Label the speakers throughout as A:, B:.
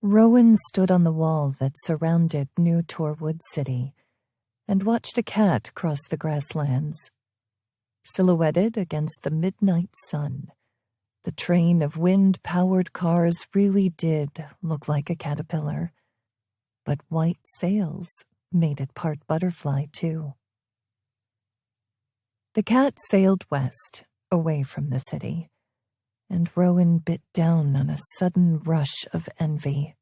A: Rowan stood on the wall that surrounded New Torwood City and watched a cat cross the grasslands. Silhouetted against the midnight sun, the train of wind-powered cars really did look like a caterpillar, but white sails made it part butterfly, too. The cat sailed west, away from the city, and Rowan bit down on a sudden rush of envy.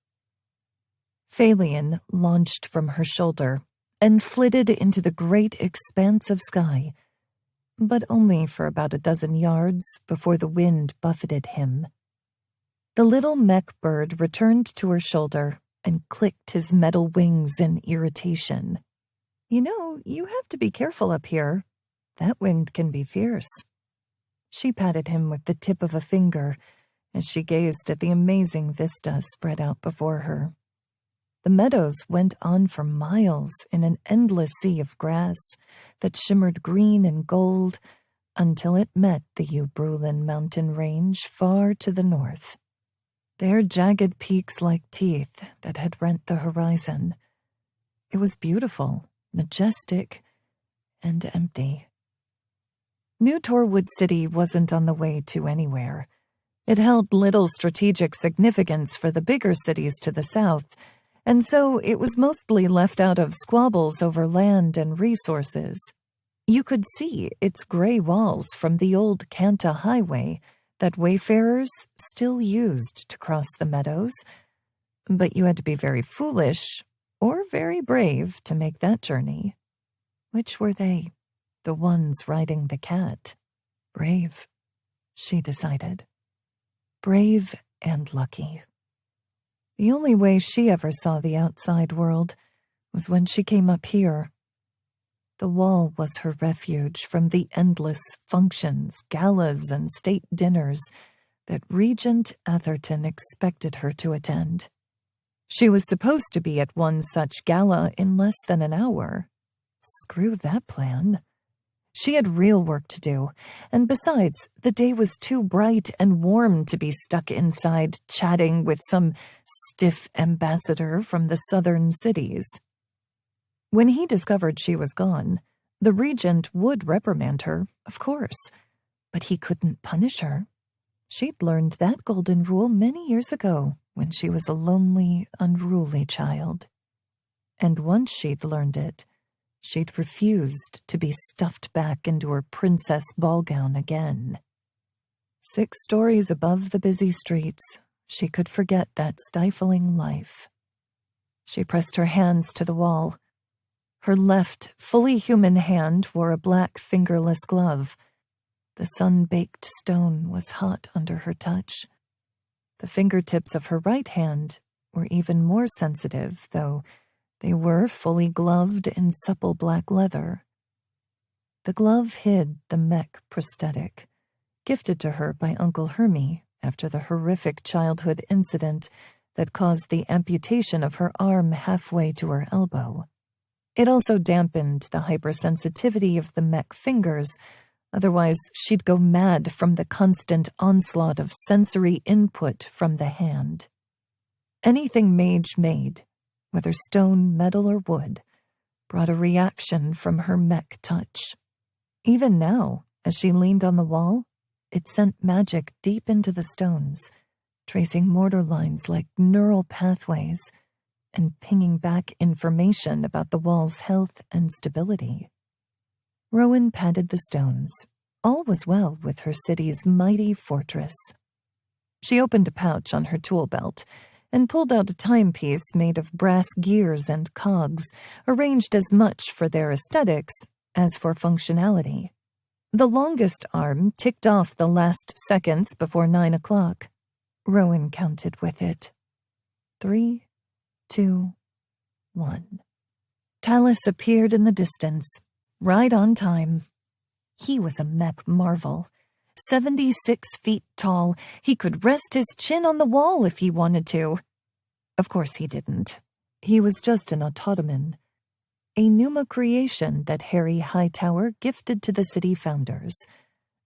A: Phalion launched from her shoulder and flitted into the great expanse of sky, but only for about a dozen yards before the wind buffeted him. The little mech bird returned to her shoulder and clicked his metal wings in irritation. "You know, you have to be careful up here. That wind can be fierce." She patted him with the tip of a finger as she gazed at the amazing vista spread out before her. The meadows went on for miles in an endless sea of grass that shimmered green and gold until it met the Ubrulin mountain range far to the north. Their jagged peaks like teeth that had rent the horizon. It was beautiful, majestic, and empty. New Torwood City wasn't on the way to anywhere. It held little strategic significance for the bigger cities to the south, and so it was mostly left out of squabbles over land and resources. You could see its gray walls from the old Kanta highway that wayfarers still used to cross the meadows, but you had to be very foolish or very brave to make that journey. Which were they? The ones riding the cat. Brave, she decided. Brave and lucky. The only way she ever saw the outside world was when she came up here. The wall was her refuge from the endless functions, galas, and state dinners that Regent Atherton expected her to attend. She was supposed to be at one such gala in less than an hour. Screw that plan. She had real work to do, and besides, the day was too bright and warm to be stuck inside chatting with some stiff ambassador from the southern cities. When he discovered she was gone, the regent would reprimand her, of course, but he couldn't punish her. She'd learned that golden rule many years ago when she was a lonely, unruly child. And once she'd learned it, she'd refused to be stuffed back into her princess ball gown again. 6 stories above the busy streets, she could forget that stifling life. She pressed her hands to the wall. Her left, fully human hand wore a black fingerless glove. The sun-baked stone was hot under her touch. The fingertips of her right hand were even more sensitive, though they were fully gloved in supple black leather. The glove hid the mech prosthetic, gifted to her by Uncle Hermie after the horrific childhood incident that caused the amputation of her arm halfway to her elbow. It also dampened the hypersensitivity of the mech fingers, otherwise she'd go mad from the constant onslaught of sensory input from the hand. Anything Mage made, whether stone, metal, or wood, brought a reaction from her mech touch. Even now, as she leaned on the wall, it sent magic deep into the stones, tracing mortar lines like neural pathways and pinging back information about the wall's health and stability. Rowan patted the stones. All was well with her city's mighty fortress. She opened a pouch on her tool belt and pulled out a timepiece made of brass gears and cogs, arranged as much for their aesthetics as for functionality. The longest arm ticked off the last seconds before 9 o'clock. Rowan counted with it. 3, 2, 1. Talus appeared in the distance, right on time. He was a mech marvel. 76 feet tall, he could rest his chin on the wall if he wanted to. Of course he didn't. He was just an automaton, a Pneuma creation that Harry Hightower gifted to the city founders,